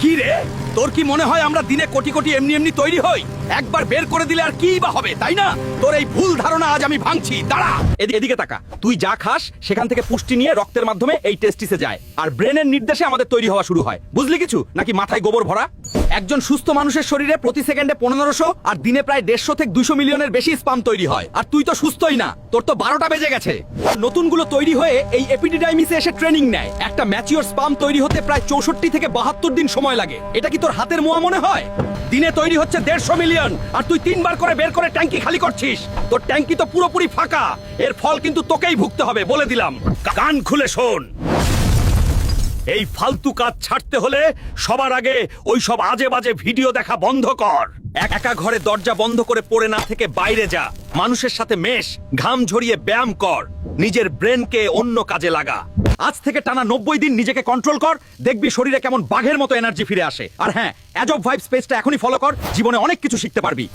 কি রে, তোর কি মনে হয় আমরা দিনে কোটি কোটি এমনি এমনি তৈরি হই? একবার বের করে দিলে আর কি বা হবে, তাই না? তোর এই ভুল ধারণা আজ আমি ভাঙছি। দাঁড়া, এদিকে তাকা। তুই যা খাস সেখান থেকে পুষ্টি নিয়ে রক্তের মাধ্যমে এই টেস্টিসে যায়, আর ব্রেনের নির্দেশে আমাদের তৈরি হওয়া শুরু হয়। বুঝলি কিছু, নাকি মাথায় গোবর ভরা? একজন সুস্থ মানুষের শরীরে প্রতি সেকেন্ডে 1500 আর দিনে প্রায় 150 থেকে 200 মিলিয়নের বেশি স্পাম তৈরি হয়। আর তুই তো সুস্থই না, তোর তো 12টা বেজে গেছে। নতুনগুলো তৈরি হয়ে এই এপিডিডাইমিসে এসে ট্রেনিং নেয়। একটা ম্যাচিওর স্পাম তৈরি হতে প্রায় 64 থেকে 72 দিন সময় লাগে। এটা কি তোর হাতের মোয়া মনে হয়? দিনে তৈরি হচ্ছে 150 মিলিয়ন, আর তুই 3 বার করে বের করে ট্যাঙ্কি খালি করছিস। তোর ট্যাঙ্কি তো পুরোপুরি ফাঁকা। এর ফল কিন্তু তোকেই ভুগতে হবে, বলে দিলাম। কান খুলে শোন, এই ফালতু কাজ ছাড়তে হলে সবার আগে ওই সব আজে বাজে ভিডিও দেখা বন্ধ কর। একা ঘরে দরজা বন্ধ করে পড়ে না থেকে বাইরে যা, মানুষের সাথে মেশ, ঘাম ঝরিয়ে ব্যায়াম কর, নিজের ব্রেনকে অন্য কাজে লাগা। আজ থেকে টানা 90 দিন নিজেকে কন্ট্রোল কর, দেখবি শরীরে কেমন বাঘের মতো এনার্জি ফিরে আসে। আর হ্যাঁ, অ্যাজব ভাইবস পেজটা এখনই ফলো কর, জীবনে অনেক কিছু শিখতে পারবি।